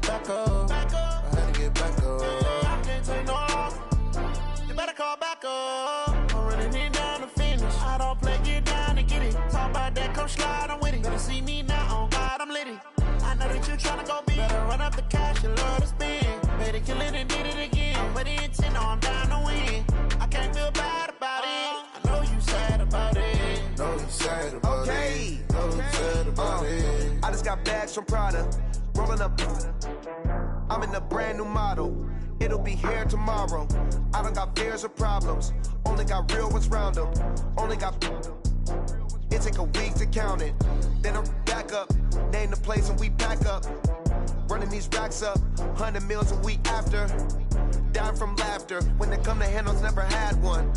get back up. I had to get back up. I can't take no loss. You better call back up. I'm running it down to finish. I don't play, get down to get it. Talk about that, come slide, I'm with it. Better see me now, on God, I'm litty. I know that you tryna go big. Better run up the cash, you love to spend. Better kill it and did it again. But the intent, no, I'm down to win. I can't feel bad about it. I know you sad about it. Know you sad about it. Know you sad about it. I just got bags from Prada. Rolling up. I'm in a brand new model. It'll be here tomorrow. I don't got fears or problems. Only got real ones round them. Only got. It take a week to count it. Then I'm back up. Name the place and we pack up. Running these racks up. 100 meals a week after. Down from laughter. When they come to handles, never had one.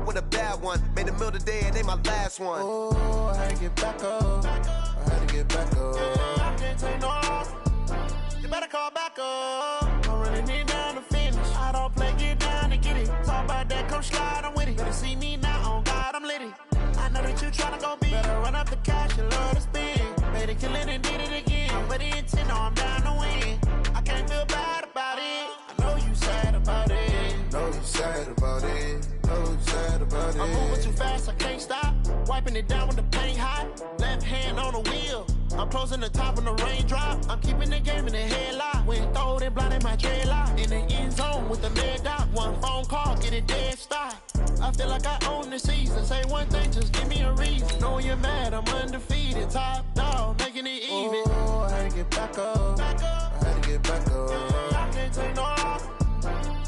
With a bad one. Made a meal today and they my last one. Oh, I had to get back up. I had to get back up. I can't take no loss. You better call back up. I'm running it down to finish. I don't play, get down to get it. Talk about that, come slide, I'm with it. Better see me now, on God, I'm litty. I know that you tryna go big. Better run up the cash, you love to spend. Better kill it and did it again. But the intent, no, I'm down to win. I can't feel bad about it. I know you sad about it. Know you sad about it. Know you sad about it. I'm moving too fast, I can't stop. Wiping it down with the paint hot. Left hand on the wheel. I'm closing the top when the raindrop. I'm keeping the game in the headlock. When throwed and blinded my dreadlock. In the end zone with the red dot. One phone call, get it dead stop. I feel like I own the season. Say one thing, just give me a reason. Knowing you're mad, I'm undefeated. Top dog, making it even. Oh, I had to get back up. I had to get back up. I can't take no loss.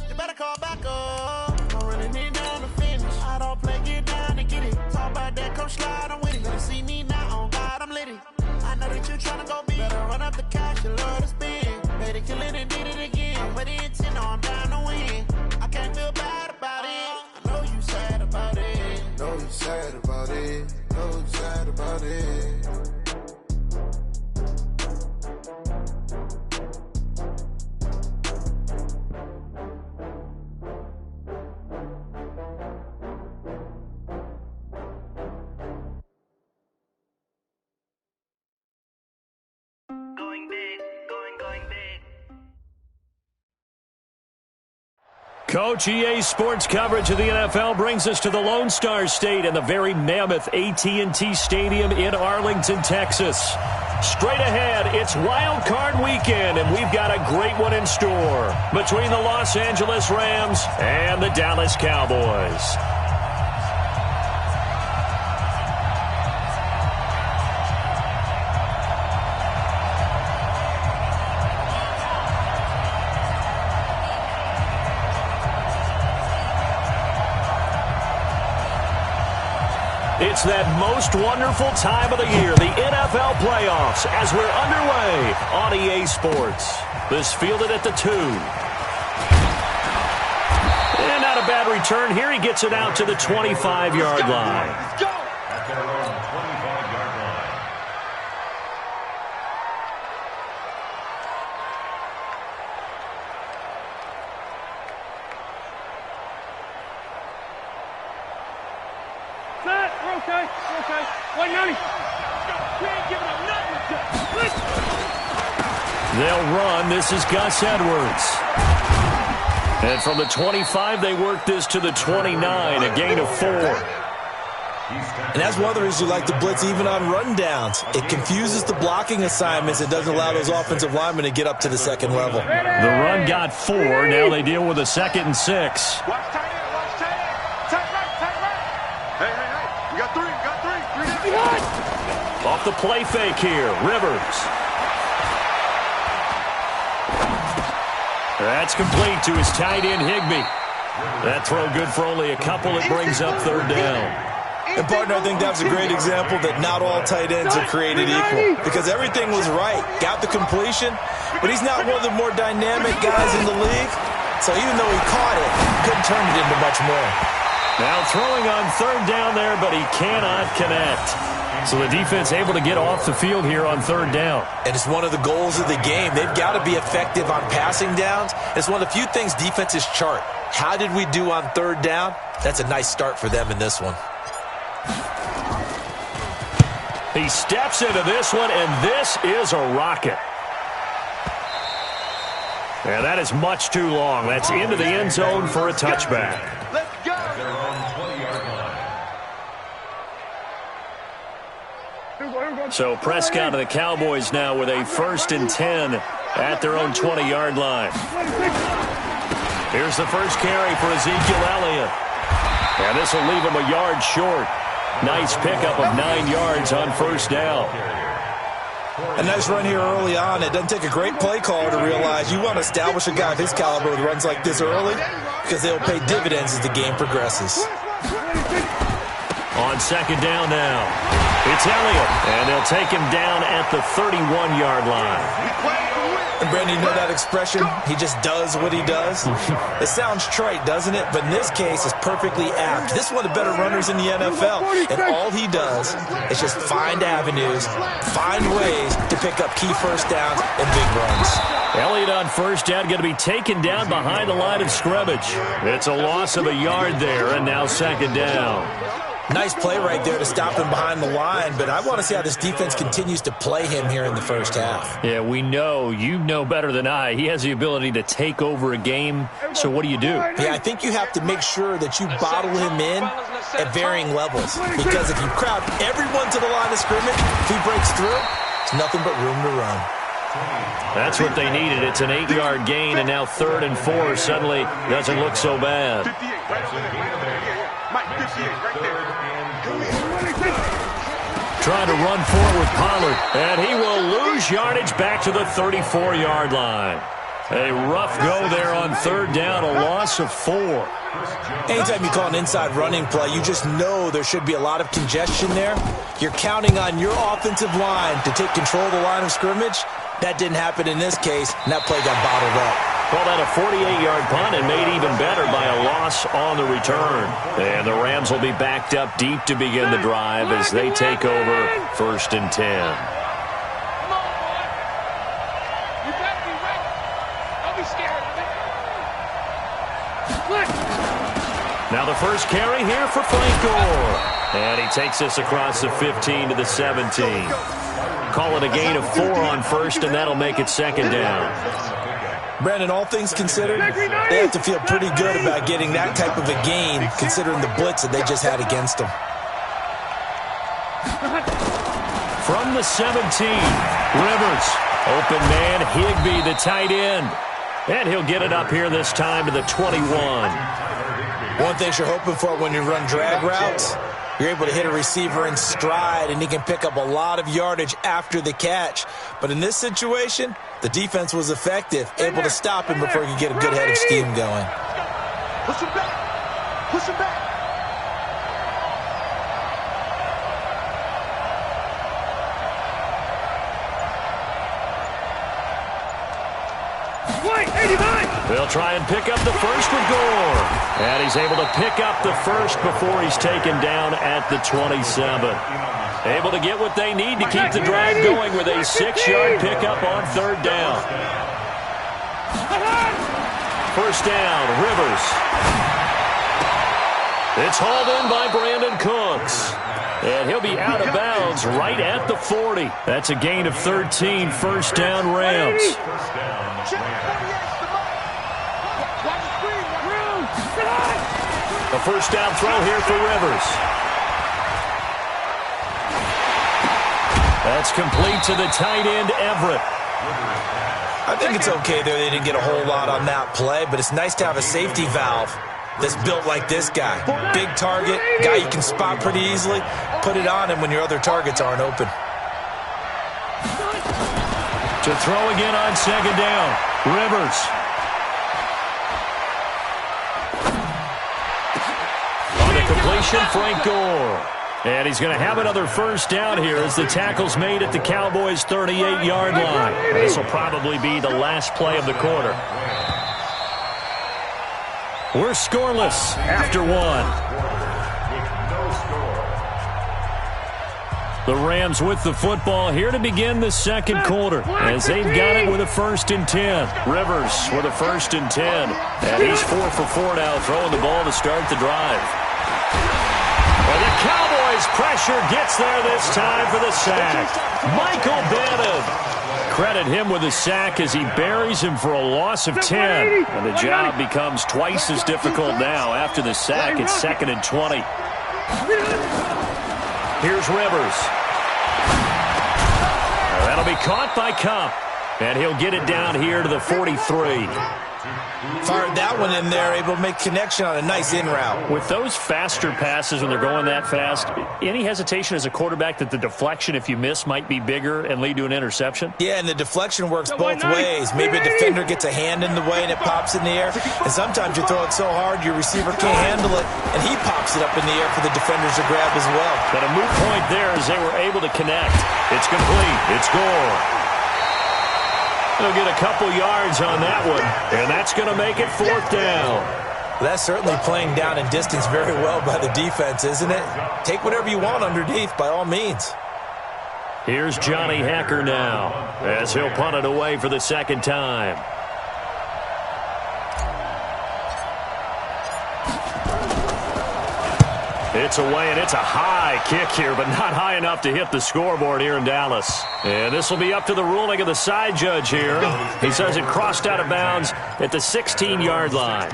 You better call back up. I'm running it down to finish. I don't play, get down to get it. Talk about that, come slide, I'm with it. Better see me now, on God, I'm litty. I know that you tryna go big. Better run up the cash, you love to spend. Better kill it and did it again. But the intent, no, I'm down to win. I can't feel bad about it. I know you sad about it. Know you sad about it. Know you sad about it. Coach, EA Sports coverage of the NFL brings us to the Lone Star State and the very mammoth AT&T Stadium in Arlington, Texas. Straight ahead, it's Wildcard weekend, and we've got a great one in store between the Los Angeles Rams and the Dallas Cowboys. It's that most wonderful time of the year, the NFL playoffs, as we're underway on EA Sports. This fielded at the 2. And not a bad return here. He gets it out to the 25-yard line. Let's go! At their own 25-yard line. Okay. 190. We ain't giving up nothing. They'll run. This is Gus Edwards. And from the 25, they work this to the 29, a gain of 4. And that's one of the reasons you like to blitz even on run downs. It confuses the blocking assignments. It doesn't allow those offensive linemen to get up to the second level. The run got 4. Now they deal with a 2nd and 6. Watch tight end, watch tight end. Tight right. Hey. We got 3. Off the play fake here, Rivers. That's complete to his tight end, Higbee. That throw good for only a couple. It brings up 3rd down. And, partner, I think that was a great example that not all tight ends are created equal because everything was right. Got the completion, but he's not one of the more dynamic guys in the league. So even though he caught it, couldn't turn it into much more. Now throwing on 3rd down there, but he cannot connect. So the defense able to get off the field here on 3rd down. And it's one of the goals of the game. They've got to be effective on passing downs. It's one of the few things defenses chart. How did we do on 3rd down? That's a nice start for them in this one. He steps into this one, and this is a rocket. And that is much too long. That's into the end zone for a touchback. Let's go. Their own 20-yard line. So Prescott and the Cowboys now with a 1st and 10 at their own 20-yard line. Here's the first carry for Ezekiel Elliott. And this will leave him a yard short. Nice pickup of 9 yards on first down. A nice run here early on. It doesn't take a great play caller to realize you want to establish a guy of his caliber with runs like this early because they'll pay dividends as the game progresses. On second down now, it's Elliott, and they'll take him down at the 31-yard line. And Brandon, you know that expression? He just does what he does? It sounds trite, doesn't it? But in this case, it's perfectly apt. This is one of the better runners in the NFL, and all he does is just find avenues, find ways to pick up key first downs and big runs. Elliott on first down, going to be taken down behind the line of scrimmage. It's a loss of a yard there, and now second down. Nice play right there to stop him behind the line, but I want to see how this defense continues to play him here in the first half. Yeah, we know. You know better than I. He has the ability to take over a game, so what do you do? Yeah, I think you have to make sure that you bottle him in at varying levels, because if you crowd everyone to the line of scrimmage, if he breaks through, it's nothing but room to run. That's what they needed. It's an 8-yard gain, and now 3rd and 4 suddenly doesn't look so bad. Trying to run forward with Pollard, and he will lose yardage back to the 34-yard line. A rough go there on 3rd down, a loss of 4. Anytime you call an inside running play, you just know there should be a lot of congestion there. You're counting on your offensive line to take control of the line of scrimmage. That didn't happen in this case, and that play got bottled up. Call that a 48-yard punt and made even better by a loss on the return. And the Rams will be backed up deep to begin the drive as they take over 1st and 10. Now the first carry here for Frank Gore. And he takes this across the 15 to the 17. Call it a gain of 4 on first, and that'll make it second down. Brandon, all things considered, they have to feel pretty good about getting that type of a gain, considering the blitz that they just had against them. From the 17, Rivers. Open man, Higbee, the tight end. And he'll get it up here this time to the 21. One thing you're hoping for when you run drag routes, you're able to hit a receiver in stride, and he can pick up a lot of yardage after the catch. But in this situation, the defense was effective, able to stop him before he could get a good head of steam going. Push him back. Push him back. They'll try and pick up the first with Gore. And he's able to pick up the first before he's taken down at the 27. Able to get what they need to keep the drive going with a 6-yard pickup on 3rd down. First down, Rivers. It's hauled in by Brandon Cooks. And he'll be out of bounds right at the 40. That's a gain of 13, first down Rams. The first down throw here for Rivers. That's complete to the tight end, Everett. I think it's okay there. They didn't get a whole lot on that play, but it's nice to have a safety valve that's built like this guy. Big target, guy you can spot pretty easily. Put it on him when your other targets aren't open. To throw again on second down, Rivers. On the completion, Frank Gore. And he's going to have another first down here as the tackle's made at the Cowboys' 38-yard line. This will probably be the last play of the quarter. We're scoreless after one. The Rams with the football here to begin the second quarter as they've got it with a 1st and 10. Rivers with a 1st and 10. And he's 4 for 4 now, throwing the ball to start the drive. Well, the Cowboys pressure gets there this time for the sack. Michael Bannon credit him with a sack as he buries him for a loss of 10. And the job becomes twice as difficult now. After the sack, it's 2nd and 20. Here's Rivers. That'll be caught by Cup. And he'll get it down here to the 43. Fired that one in there, able to make connection on a nice in route. With those faster passes when they're going that fast, any hesitation as a quarterback that the deflection, if you miss, might be bigger and lead to an interception? Yeah, and the deflection works both ways. Maybe a defender gets a hand in the way and it pops in the air. And sometimes you throw it so hard your receiver can't handle it, and he pops it up in the air for the defenders to grab as well. But a moot point there as they were able to connect. It's complete. It's Gore. He'll get a couple yards on that one, and that's going to make it 4th down. That's certainly playing down and distance very well by the defense, isn't it? Take whatever you want underneath, by all means. Here's Johnny Hacker now, as he'll punt it away for the 2nd time. It's away, and it's a high kick here, but not high enough to hit the scoreboard here in Dallas. And this will be up to the ruling of the side judge here. He says it crossed out of bounds at the 16-yard line.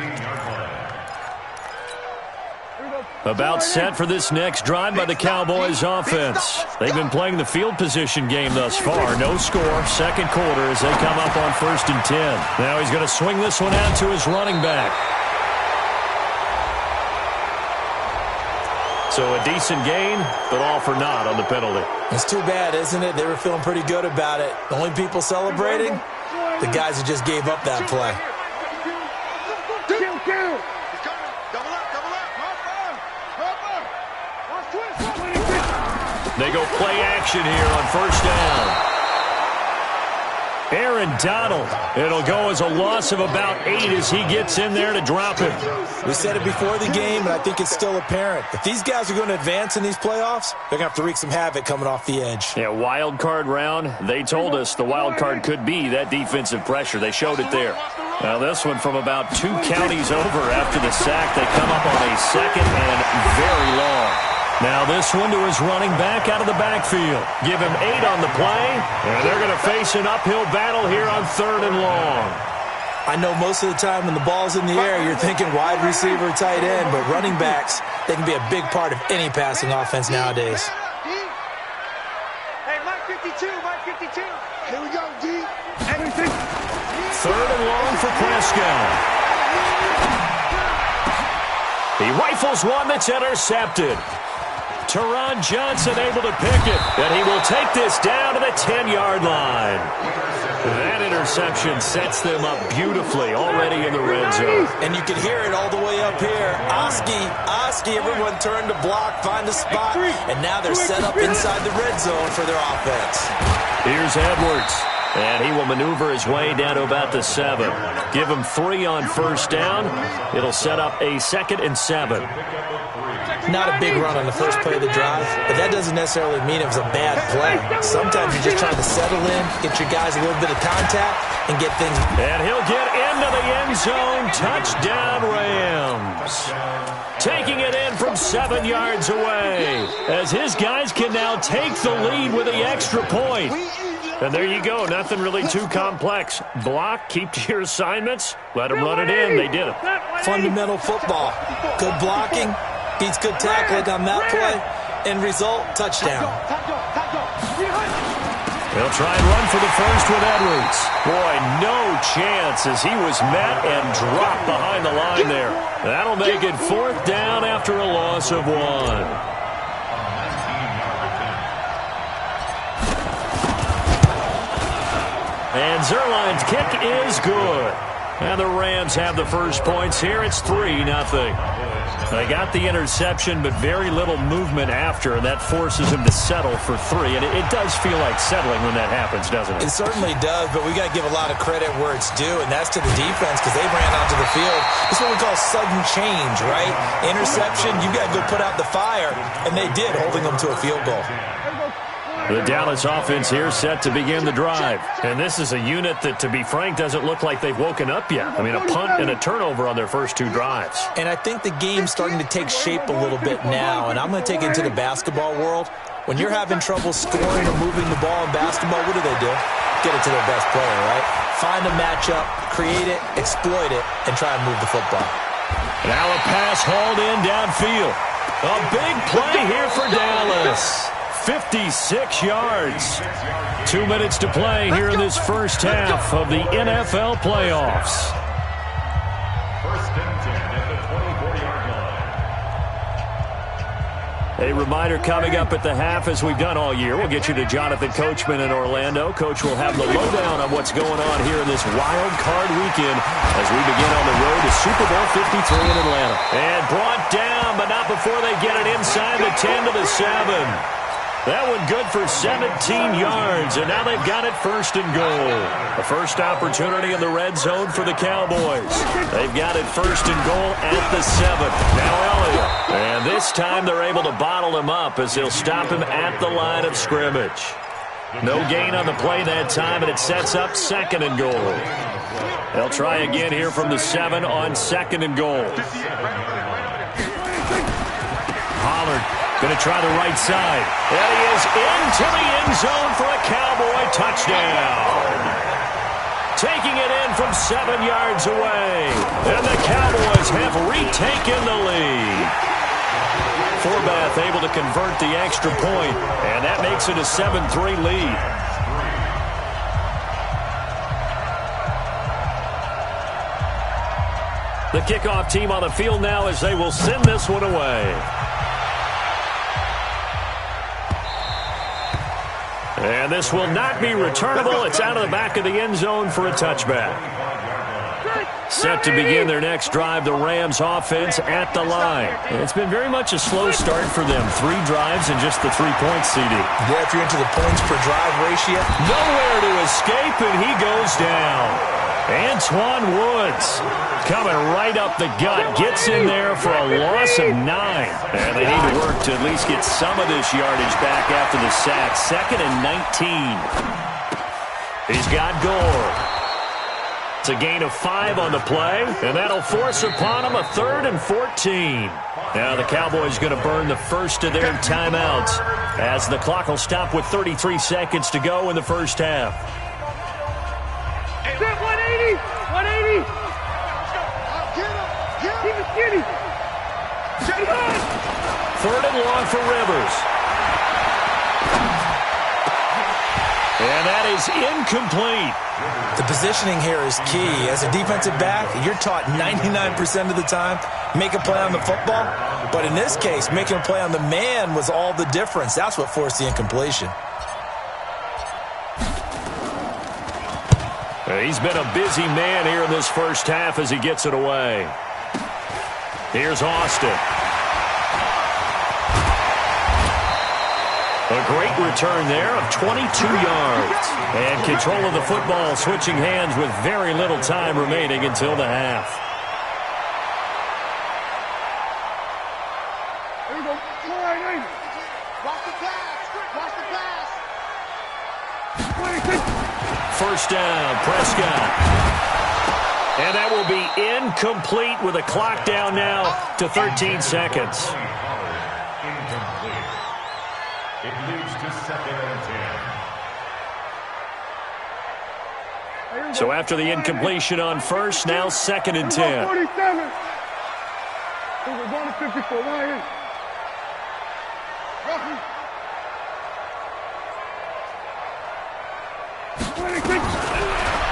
About set for this next drive by the Cowboys offense. They've been playing the field position game thus far. No score, 2nd quarter as they come up on 1st and 10. Now he's going to swing this one out to his running back. So a decent gain, but all for naught on the penalty. It's too bad, isn't it? They were feeling pretty good about it. The only people celebrating, the guys who just gave up that play. They go play action here on 1st down. Aaron Donald. It'll go as a loss of about 8 as he gets in there to drop him. We said it before the game, and I think it's still apparent. If these guys are going to advance in these playoffs, they're going to have to wreak some havoc coming off the edge. Yeah, wild card round. They told us the wild card could be that defensive pressure. They showed it there. Now this one from about 2 counties over after the sack. They come up on a 2nd and very long. Now this one to his running back out of the backfield. Give him 8 on the play, and they're going to face an uphill battle here on 3rd and long. I know most of the time when the ball's in the air, you're thinking wide receiver, tight end, but running backs, they can be a big part of any passing offense nowadays. Hey, Mike 52, Mike 52. Here we go, D. 3rd and long for Prescott. He rifles one that's intercepted. Teron Johnson able to pick it, and he will take this down to the 10-yard line. That interception sets them up beautifully already in the red zone. And you can hear it all the way up here. Oski, everyone turned to block, find a spot, and now they're set up inside the red zone for their offense. Here's Edwards, and he will maneuver his way down to about the 7. Give him 3 on 1st down. It'll set up a 2nd and 7. Not a big run on the first play of the drive, but that doesn't necessarily mean it was a bad play. Sometimes you're just trying to settle in, get your guys a little bit of contact, and get things. And he'll get into the end zone. Touchdown, Rams. Taking it in from 7 yards away, as his guys can now take the lead with the extra point. And there you go. Nothing really too complex. Block, keep to your assignments, let them run it in. They did it. Fundamental football. Good blocking. Beats good tackling on that play. End result, touchdown. They'll try and run for the first with Edwards. Boy, no chance as he was met and dropped behind the line there. That'll make it 4th down after a loss of 1. And Zerline's kick is good. And the Rams have the first points here. It's 3-0. They got the interception, but very little movement after, and that forces him to settle for 3. And it does feel like settling when that happens, doesn't it? It certainly does, but we got to give a lot of credit where it's due, and that's to the defense because they ran onto the field. It's what we call sudden change, right? Interception, you got to go put out the fire, and they did, holding them to a field goal. The Dallas offense here set to begin the drive. And this is a unit that, to be frank, doesn't look like they've woken up yet. I mean, a punt and a turnover on their first 2 drives. And I think the game's starting to take shape a little bit now. And I'm going to take it into the basketball world. When you're having trouble scoring or moving the ball in basketball, what do? get it to their best player, right? Find a matchup, create it, exploit it, and try and move the football. Now a pass hauled in downfield. A big play here for Dallas. 56 yards. 2 minutes to play here in this first half of the NFL playoffs. First and 10 at the 24-yard line. A reminder coming up at the half, as we've done all year. We'll get you to Jonathan Coachman in Orlando. Coach will have the lowdown on what's going on here in this wild card weekend as we begin on the road to Super Bowl 53 in Atlanta. And brought down, but not before they get it inside the 10 to the 7. That one good for 17 yards, and now they've got it first and goal. The first opportunity in the red zone for the Cowboys. They've got it first and goal at the 7. Now Elliott. And this time they're able to bottle him up as they'll stop him at the line of scrimmage. No gain on the play that time, and it sets up second and goal. They'll try again here from the 7 on second and goal. Pollard going to try the right side. And he is into the end zone for a Cowboy touchdown. Taking it in from 7 yards away. And the Cowboys have retaken the lead. Forbath able to convert the extra point, and that makes it a 7-3 lead. The kickoff team on the field now as they will send this one away. And this will not be returnable. It's out of the back of the end zone for a touchback. Set to begin their next drive, the Rams offense at the line. It's been very much a slow start for them. 3 drives and just the 3 points, CD. Yeah, if you're into the points per drive ratio. Nowhere to escape, and he goes down. Antoine Woods coming right up the gut. Gets in there for a loss of 9. And they need to work to at least get some of this yardage back after the sack. 2nd and 19. He's got Gore. It's a gain of 5 on the play, and that'll force upon him a 3rd and 14. Now the Cowboys going to burn the first of their timeouts as the clock will stop with 33 seconds to go in the first half. 180! 180! Keep it skinny! Shut it on! 3rd and long for Rivers. And that is incomplete. The positioning here is key. As a defensive back, you're taught 99% of the time, make a play on the football. But in this case, making a play on the man was all the difference. That's what forced the incompletion. He's been a busy man here in this first half as he gets it away. Here's Austin. A great return there of 22 yards. And control of the football switching hands with very little time remaining until the half. There you go. Watch the pass. Watch the pass. First down, Prescott. And that will be incomplete with a clock down now to 13 seconds. Incomplete. It leads to 2nd and 10. So after the incompletion on first, now 2nd and 10. 47. We're going to 54. Ryan.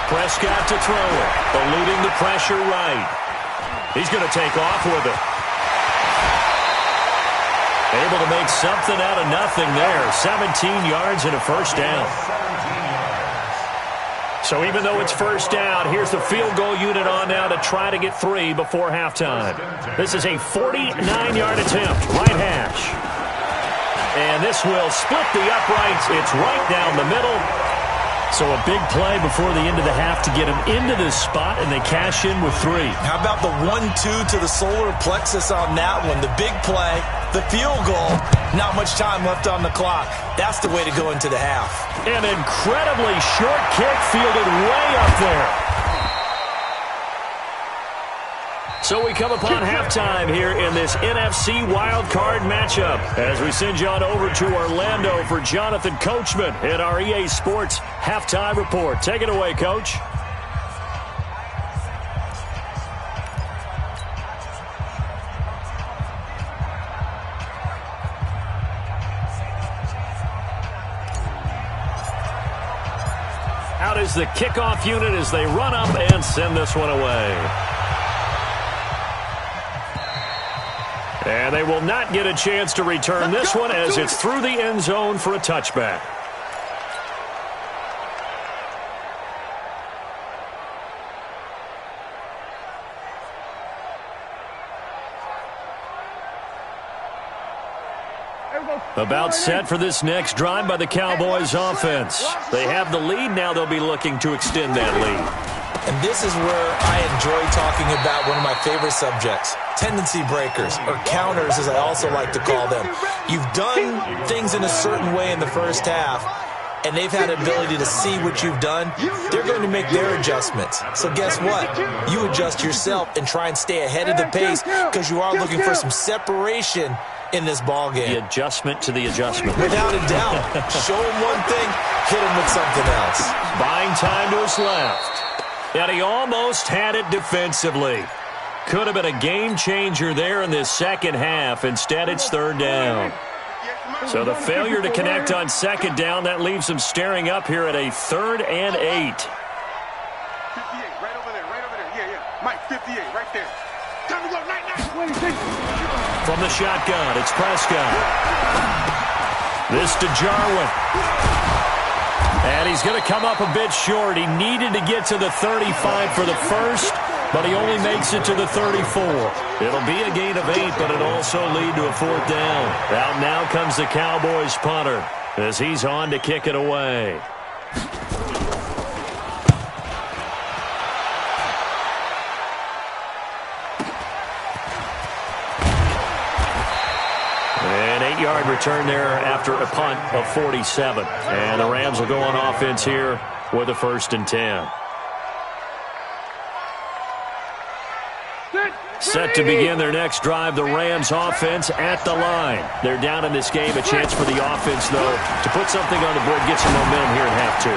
Prescott to throw it, eluding the pressure right. He's going to take off with it. Able to make something out of nothing there. 17 yards and a first down. So even though it's first down, here's the field goal unit on now to try to get 3 before halftime. This is a 49-yard attempt, right hash. And this will split the uprights. It's right down the middle. So a big play before the end of the half to get them into this spot, and they cash in with 3. How about the 1-2 to the solar plexus on that one? The big play, the field goal, not much time left on the clock. That's the way to go into the half. An incredibly short kick fielded way up there. So we come upon halftime here in this NFC Wildcard matchup as we send you on over to Orlando for Jonathan Coachman in our EA Sports Halftime Report. Take it away, Coach. Out is the kickoff unit as they run up and send this one away. And they will not get a chance to return this one as it's through the end zone for a touchback. About set for this next drive by the Cowboys offense. They have the lead. Now they'll be looking to extend that lead. And this is where I enjoy talking about one of my favorite subjects, tendency breakers, or counters as I also like to call them. You've done things in a certain way in the first half, and they've had the ability to see what you've done. They're going to make their adjustments. So guess what? You adjust yourself and try and stay ahead of the pace because you are looking for some separation in this ball game. The adjustment to the adjustment. Without a doubt. Show him one thing, hit him with something else. Buying time to his left. And he almost had it defensively. Could have been a game changer there in this second half. Instead, it's third down. So the failure to connect on second down, that leaves them staring up here at a 3rd and 8. 58, right over there, right over there. Yeah, yeah. Mike, 58, right there. Time to go, night. From the shotgun, it's Prescott. This to Jarwin. And he's going to come up a bit short. He needed to get to the 35 for the first, but he only makes it to the 34. It'll be a gain of 8, but it'll also lead to a 4th down. Out now comes the Cowboys punter as he's on to kick it away. An 8-yard return there after a punt of 47. And the Rams will go on offense here with a 1st and 10. Set to begin their next drive, the Rams offense at the line. They're down in this game. A chance for the offense, though, to put something on the board, get some momentum here in half 2.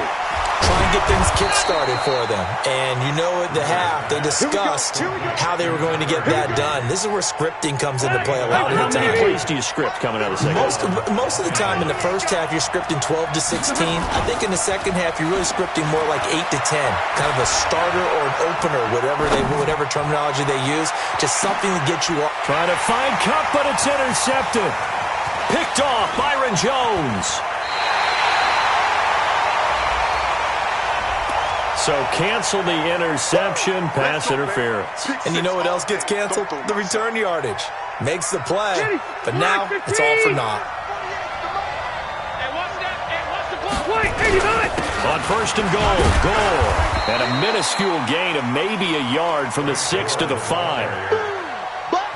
Try and get things kick-started for them. And you know at the half, they discussed how they were going to get that done. This is where scripting comes into play a lot of the time. How many plays do you script coming out of the second half? Most of the time in the first half, you're scripting 12 to 16. I think in the second half, you're really scripting more like 8 to 10. Kind of a starter or an opener, whatever terminology they use. Just something to get you off. Trying to find Cup, but it's intercepted. Picked off Byron Jones. So cancel the interception, pass interference. And you know what else gets canceled? The return yardage. Makes the play, but now it's all for naught. On 1st and goal. And a minuscule gain of maybe a yard from the 6 to the 5.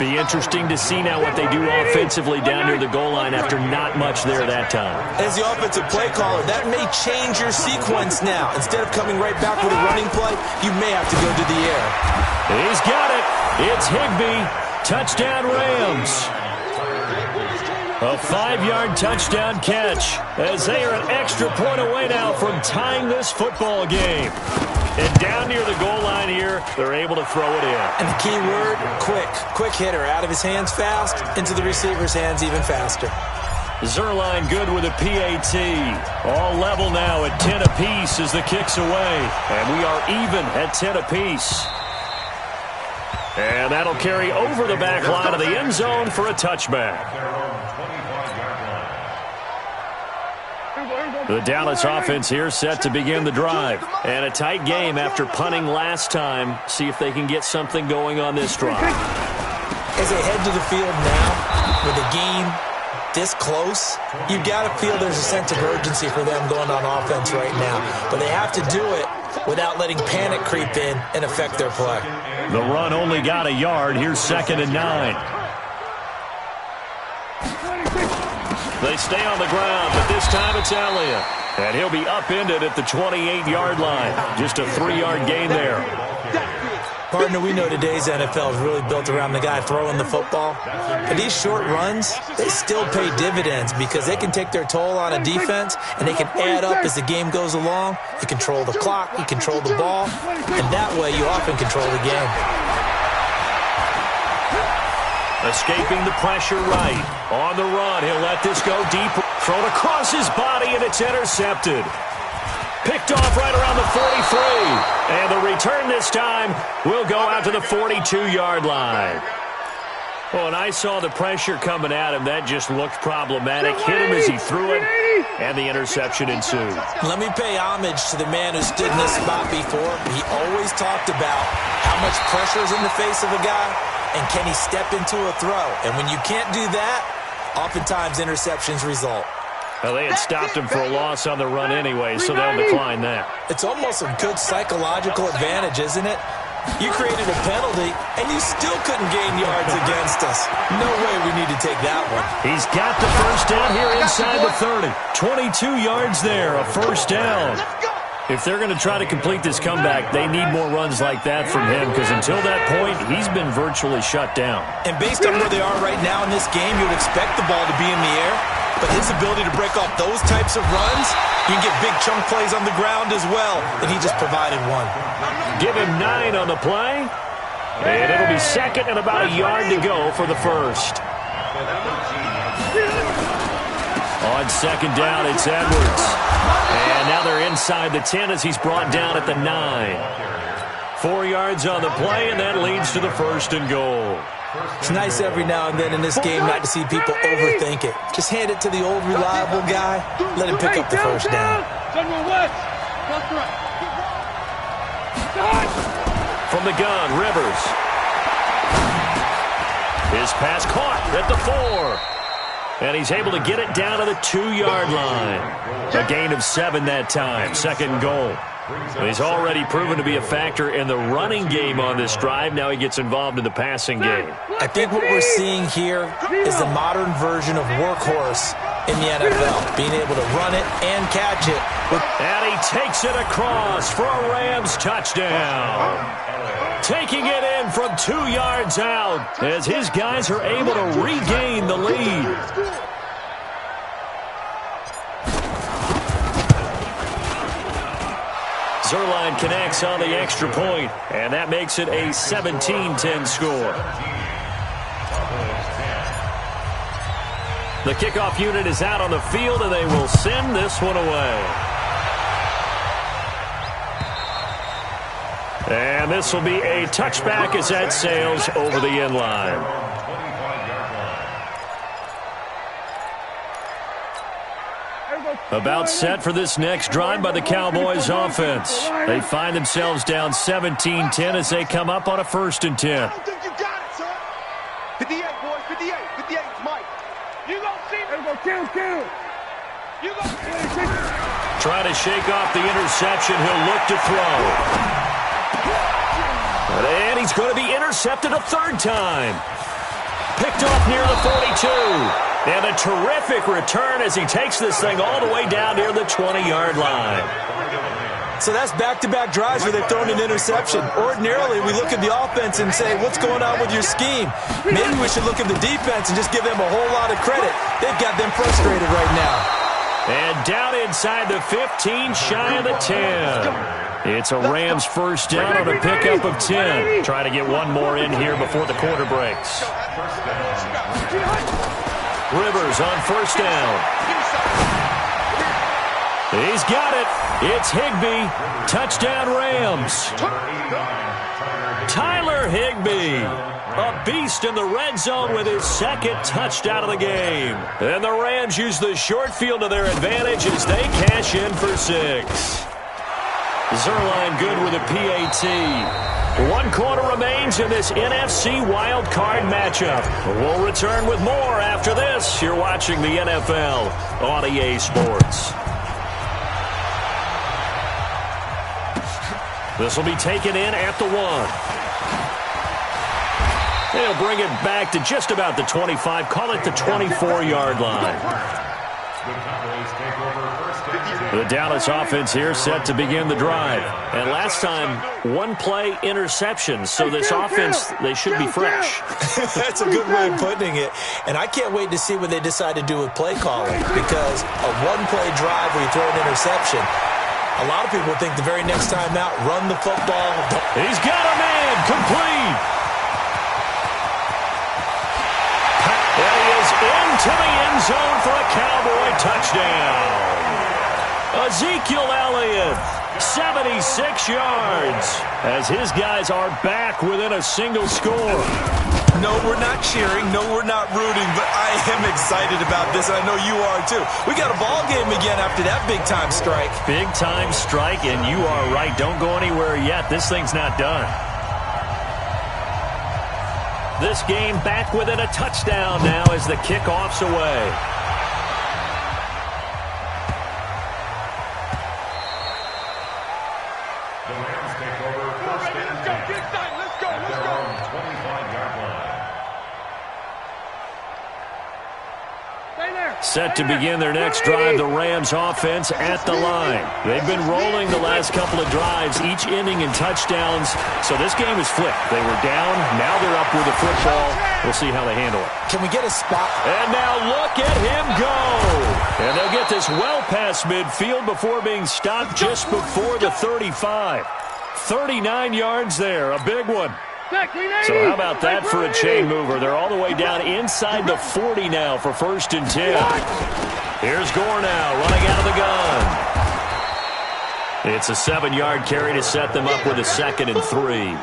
Be interesting to see now what they do offensively down near the goal line after not much there that time. As the offensive play caller, that may change your sequence now. Instead of coming right back with a running play, you may have to go to the air. He's got it. It's Higbee. Touchdown Rams. A 5-yard touchdown catch as they are an extra point away now from tying this football game. And down near the goal line here, they're able to throw it in. And the key word, quick. Quick hitter. Out of his hands fast, into the receiver's hands even faster. Zerline good with a PAT. All level now at 10 apiece as the kick's away. And we are even at 10 apiece. And that'll carry over the back line of the end zone for a touchback. The Dallas offense here set to begin the drive. And a tight game after punting last time. See if they can get something going on this drive. As they head to the field now, with the game this close, you've got to feel there's a sense of urgency for them going on offense right now. But they have to do it without letting panic creep in and affect their play. The run only got a yard. Here's 2nd and 9. They stay on the ground, but this time it's Elliott. And he'll be upended at the 28-yard line. Just a 3-yard gain there. Partner, we know today's NFL is really built around the guy throwing the football. But these short runs, they still pay dividends because they can take their toll on a defense, and they can add up as the game goes along. You control the clock, you control the ball, and that way you often control the game. Escaping the pressure right. On the run, he'll let this go deep. Thrown across his body, and it's intercepted. Picked off right around the 43. And the return this time will go out to the 42-yard line. Oh, and I saw the pressure coming at him. That just looked problematic. Hit him as he threw it, and the interception ensued. Let me pay homage to the man who stood in this spot before. He always talked about how much pressure is in the face of a guy, and can he step into a throw. And when you can't do that, oftentimes interceptions result. Well, they had stopped him for a loss on the run anyway, so they'll decline that. It's almost a good psychological advantage, isn't it? You created a penalty, and you still couldn't gain yards against us. No way we need to take that one. He's got the first down here inside the 30. 22 yards there, a first down. If they're going to try to complete this comeback, they need more runs like that from him, because until that point, he's been virtually shut down. And based on where they are right now in this game, you would expect the ball to be in the air. But his ability to break off those types of runs, you can get big chunk plays on the ground as well, and he just provided one. Give him 9 on the play, and it'll be second and about a yard to go for the first. On second down, it's Edwards. And now they're inside the 10 as he's brought down at the 9. 4 yards on the play, and that leads to the first and goal. It's nice every now and then in this game not to see people overthink it. Just hand it to the old reliable guy. Let him pick up the first down. From the gun, Rivers. His pass caught at the 4. And he's able to get it down to the 2-yard line. A gain of 7 that time. Second goal. He's already proven to be a factor in the running game on this drive. Now he gets involved in the passing game. I think what we're seeing here is the modern version of workhorse in the NFL, being able to run it and catch it. And he takes it across for a Rams touchdown. Taking it in from 2 yards out as his guys are able to regain the lead. Zerline connects on the extra point, and that makes it a 17-10 score. The kickoff unit is out on the field, and they will send this one away. And this will be a touchback as that sails over the end line. About set for this next drive by the Cowboys offense. They find themselves down 17-10 as they come up on a 1st and 10. I don't think you got it, son. 58, boys, 58. 58, Mike. You gonna see me? Kill. You gonna see me? Trying to shake off the interception. He'll look to throw. And he's going to be intercepted a 3rd time. Picked off near the 42. And a terrific return as he takes this thing all the way down near the 20-yard line. So that's back-to-back drives where they've thrown an interception. Ordinarily, we look at the offense and say, what's going on with your scheme? Maybe we should look at the defense and just give them a whole lot of credit. They've got them frustrated right now. And down inside the 15, shy of the 10. It's a Rams first down on a pickup of 10. Trying to get one more in here before the quarter breaks. Rivers on first down. He's got it. It's Higbee. Touchdown Rams. Tyler Higbee. A beast in the red zone with his 2nd touchdown of the game. And the Rams use the short field to their advantage as they cash in for 6. Zerline good with a PAT. 1 quarter remains in this NFC Wildcard matchup. We'll return with more after this. You're watching the NFL on EA Sports. This will be taken in at the 1. They'll bring it back to just about the 25. Call it the 24-yard line. The Cowboys take over first and 10. The Dallas offense here set to begin the drive. And last time, one play interception. So this offense, they should be fresh. That's a good way of putting it. And I can't wait to see what they decide to do with play calling, because a one-play drive where you throw an interception, a lot of people think the very next time out, run the football. He's got a man, complete. And he is into the end zone for a Cowboy touchdown. Ezekiel Elliott, 76 yards, as his guys are back within a single score. No, we're not cheering. No, we're not rooting, but I am excited about this, and I know you are too. We got a ball game again after that big-time strike. Big-time strike, and you are right. Don't go anywhere yet. This thing's not done. This game back within a touchdown now as the kickoff's away. The Rams take over first and 10. Let's go. At their own 25-yard line. Set to begin their next drive, the Rams offense at the line. They've been rolling the last couple of drives, each ending in touchdowns. So this game is flipped. They were down. Now they're up with the football. We'll see how they handle it. Can we get a spot? And now look at him go. And they'll get this well past midfield before being stopped just before the 35. 39 yards there, a big one. So how about that for a chain mover? They're all the way down inside the 40 now for 1st and 10. Here's Gore now running out of the gun. It's a 7-yard carry to set them up with a 2nd and 3.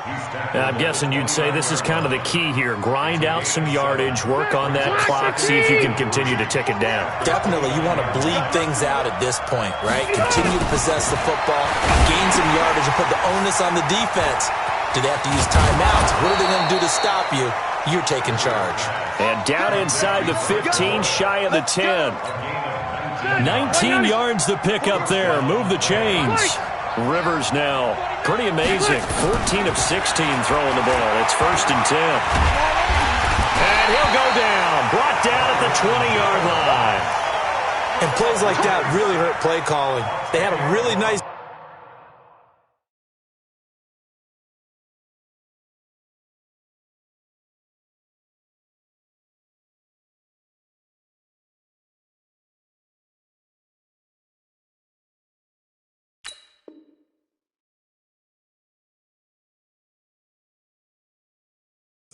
I'm guessing you'd say this is kind of the key here. Grind out some yardage, work on that clock, see if you can continue to tick it down. Definitely, you want to bleed things out at this point, right? Continue to possess the football, gain some yardage, and put the onus on the defense. Do they have to use timeouts? What are they going to do to stop you? You're taking charge. And down inside the 15, shy of the 10. 19 yards the pick up there. Move the chains. Rivers now. Pretty amazing. 14 of 16 throwing the ball. It's 1st and 10. And he'll go down. Brought down at the 20-yard line. And plays like that really hurt play calling. They had a really nice...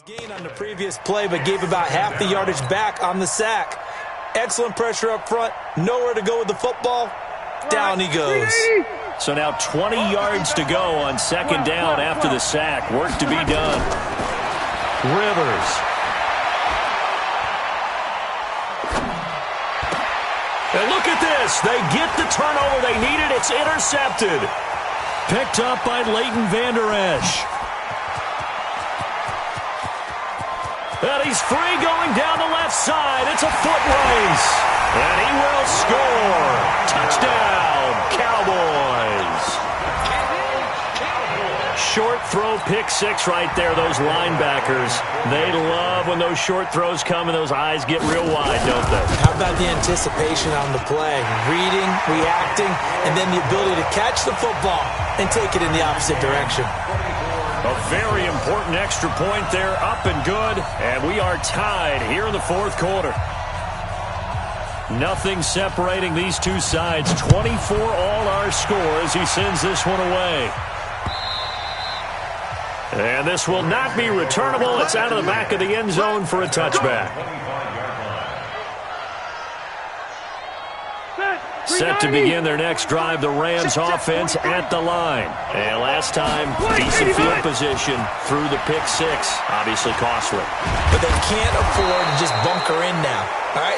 gain on the previous play, but gave about half the yardage back on the sack. Excellent pressure up front. Nowhere to go with the football. Down he goes. So now 20 yards to go on 2nd down after the sack. Work to be done. Rivers. And look at this. They get the turnover they needed. It's intercepted. Picked up by Leighton Vander Esch. And he's free going down the left side. It's a foot race. And he will score. Touchdown, Cowboys. Short throw, pick 6 right there, those linebackers. They love when those short throws come and those eyes get real wide, don't they? How about the anticipation on the play? Reading, reacting, and then the ability to catch the football and take it in the opposite direction. A very important extra point there, up and good, and we are tied here in the 4th quarter. Nothing separating these two sides. 24 all our score as he sends this one away. And this will not be returnable. It's out of the back of the end zone for a touchback. Set to begin their next drive, the Rams offense at the line. And last time, decent field position through the pick 6. Obviously costly. But they can't afford to just bunker in now. All right,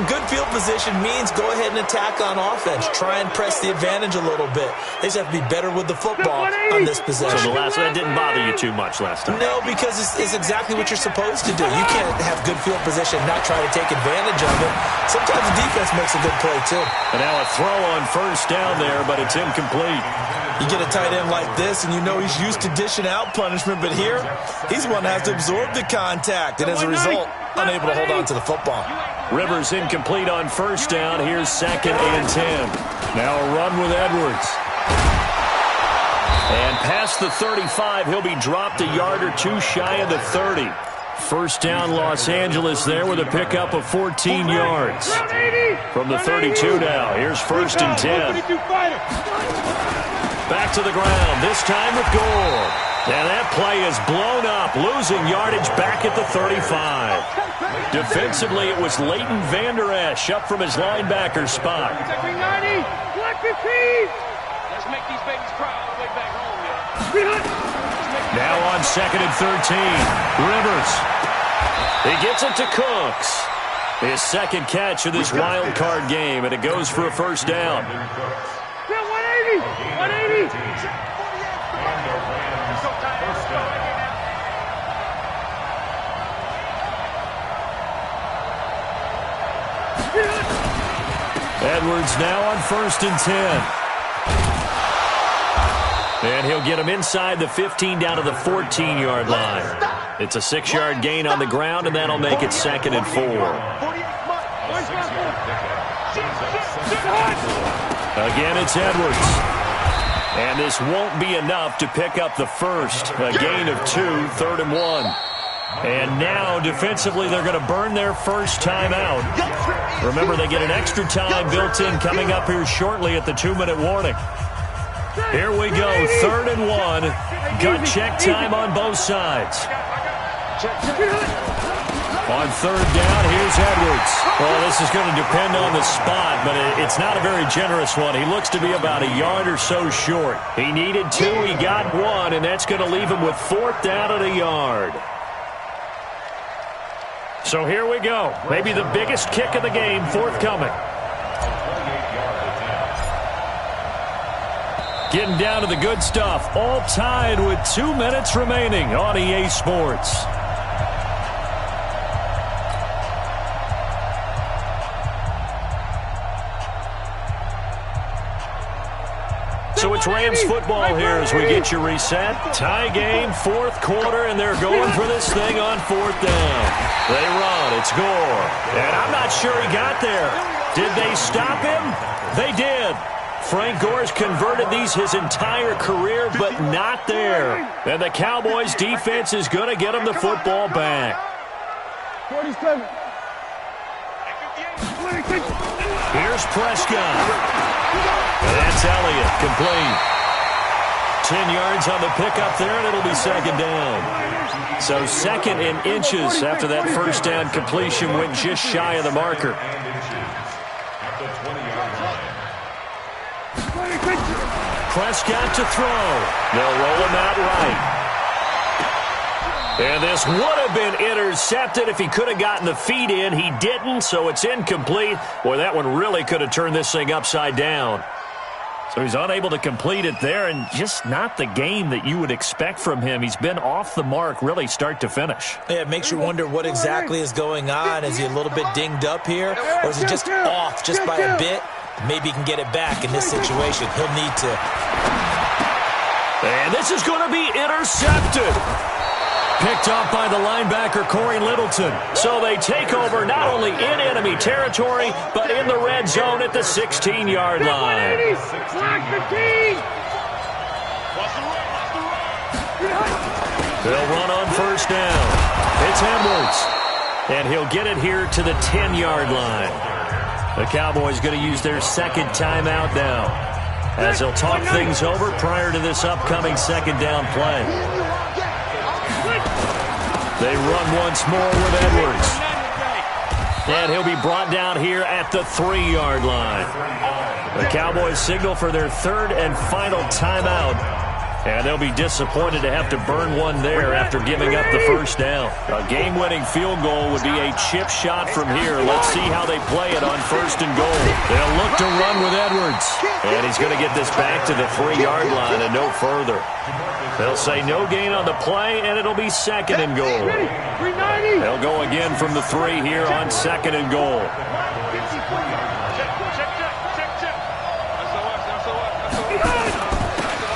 good field position means go ahead and attack on offense. Try and press the advantage a little bit. They just have to be better with the football on this possession. So that didn't bother you too much last time? No, because it's exactly what you're supposed to do. You can't have good field position and not try to take advantage of it. Sometimes the defense makes a good play, too. And now a throw on 1st down there, but it's incomplete. You get a tight end like this, and you know he's used to dishing out punishment, but here, he's the one that has to absorb the contact, and as a result, unable to hold on to the football. Rivers incomplete on first down. Here's 2nd and 10. Now a run with Edwards. And past the 35, he'll be dropped a yard or two shy of the 30. First down Los Angeles there with a pickup of 14 yards. From the 32 now, here's 1st and 10. Back to the ground, this time with Gore. And that play is blown up, losing yardage back at the 35. Defensively, it was Leighton Vander Esch up from his linebacker spot. Let's make these babies cry all the way back home, Now on 2nd and 13, Rivers. He gets it to Cooks. His 2nd catch of this wild card game, and it goes for a first down. 180! Edwards now on 1st and 10. And he'll get him inside the 15 down to the 14-yard line. It's a 6-yard gain on the ground, and that'll make it 2nd and 4. Again, it's Edwards. And this won't be enough to pick up the first. A gain of 2, 3rd and 1. And now, defensively, they're going to burn their first time out. Remember, they get an extra time built in coming up here shortly at the 2-minute warning. Here we go, 3rd and 1. Gut check time on both sides. On 3rd down, here's Edwards. Well, this is going to depend on the spot, but it's not a very generous one. He looks to be about a yard or so short. He needed 2, he got 1, and that's going to leave him with 4th down at a yard. So here we go. Maybe the biggest kick of the game forthcoming. Getting down to the good stuff. All tied with 2 minutes remaining on EA Sports. So it's Rams football here as we get you reset. Tie game, 4th quarter, and they're going for this thing on 4th down. They run. It's Gore. And I'm not sure he got there. Did they stop him? They did. Frank Gore's converted these his entire career, but not there. And the Cowboys defense is going to get him the football back. 47. Here's Prescott. And that's Elliott, complete. 10 yards on the pickup there, and it'll be 2nd down. So 2nd in inches after that first down completion went just shy of the marker. Prescott to throw. They'll roll him out right. And this would have been intercepted if he could have gotten the feet in. He didn't, so it's incomplete. Boy, that one really could have turned this thing upside down. So he's unable to complete it there, and just not the game that you would expect from him. He's been off the mark really start to finish. Yeah, it makes you wonder what exactly is going on. Is he a little bit dinged up here, or is he just off just by a bit? Maybe he can get it back in this situation. He'll need to. And this is going to be intercepted. Picked up by the linebacker, Corey Littleton. So they take over not only in enemy territory, but in the red zone at the 16-yard line. They'll run on first down. It's Edwards. And he'll get it here to the 10-yard line. The Cowboys going to use their 2nd timeout now, as they'll talk things over prior to this upcoming 2nd down play. They run once more with Edwards. And he'll be brought down here at the 3-yard line. The Cowboys signal for their 3rd and final timeout. And they'll be disappointed to have to burn one there after giving up the first down. A game-winning field goal would be a chip shot from here. Let's see how they play it on 1st and goal. They'll look to run with Edwards. And he's going to get this back to the 3-yard line and no further. They'll say no gain on the play, and it'll be 2nd and goal. They'll go again from the 3 here on 2nd and goal.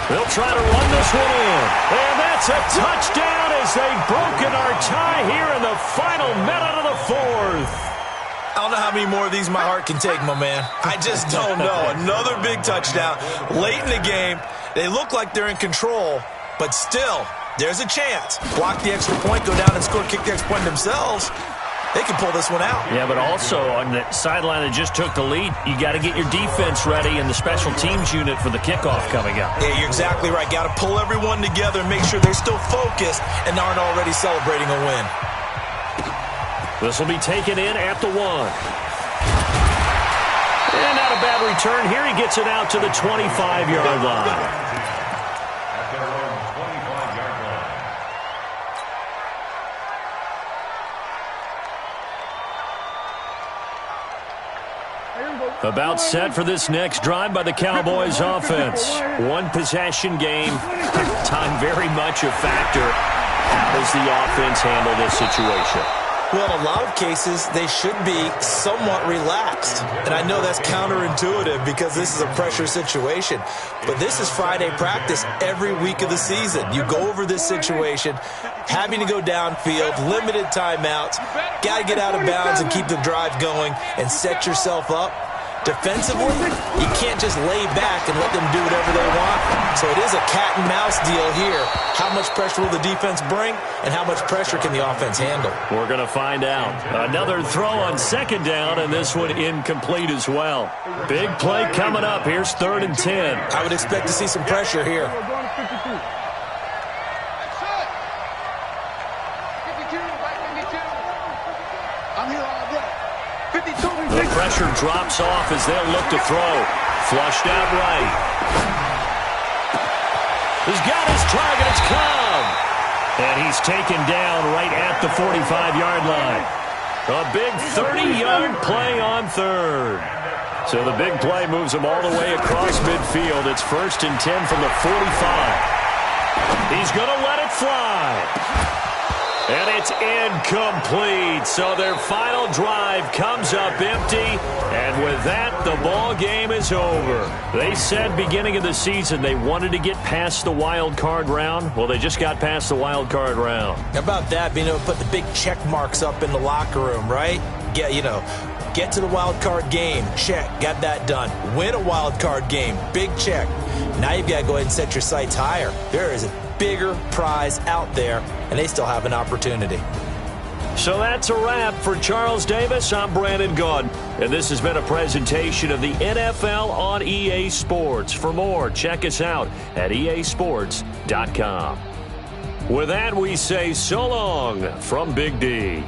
They'll try to run this one in. And that's a touchdown as they've broken our tie here in the final minute of the 4th. I don't know how many more of these my heart can take, my man. I just don't know. Another big touchdown late in the game. They look like they're in control, but still, there's a chance. Block the extra point, go down and score, kick the extra point themselves. They can pull this one out. Yeah, but also on the sideline that just took the lead, you got to get your defense ready and the special teams unit for the kickoff coming up. Yeah, you're exactly right. Got to pull everyone together and make sure they're still focused and aren't already celebrating a win. This will be taken in at the 1. And not a bad return here. He gets it out to the 25-yard line. At their own 25-yard line. About set for this next drive by the Cowboys offense. One possession game. Time very much a factor. How does the offense handle this situation? Well, in a lot of cases, they should be somewhat relaxed. And I know that's counterintuitive because this is a pressure situation. But this is Friday practice every week of the season. You go over this situation, having to go downfield, limited timeouts, got to get out of bounds and keep the drive going and set yourself up. Defensively, you can't just lay back and let them do whatever they want. So it is a cat and mouse deal here. How much pressure will the defense bring, and how much pressure can the offense handle? We're going to find out. Another throw on second down, and this one incomplete as well. Big play coming up. Here's 3rd and 10. I would expect to see some pressure here. The pressure drops off as they'll look to throw. Flushed out right. He's got his target. It's Cobb. And he's taken down right at the 45-yard line. A big 30-yard play on 3rd. So the big play moves him all the way across midfield. It's 1st and 10 from the 45. He's going to let it fly. And it's incomplete. So their final drive comes up empty. And with that, the ball game is over. They said beginning of the season they wanted to get past the wild card round. Well, they just got past the wild card round. How about that, being able to put the big check marks up in the locker room, right? Yeah, get to the wild card game. Check. Got that done. Win a wild card game. Big check. Now you've got to go ahead and set your sights higher. There is a bigger prize out there, and they still have an opportunity. So that's a wrap for Charles Davis. I'm Brandon Gaudin, and this has been a presentation of the NFL on EA Sports. For more, check us out at easports.com. With that, we say so long from Big D.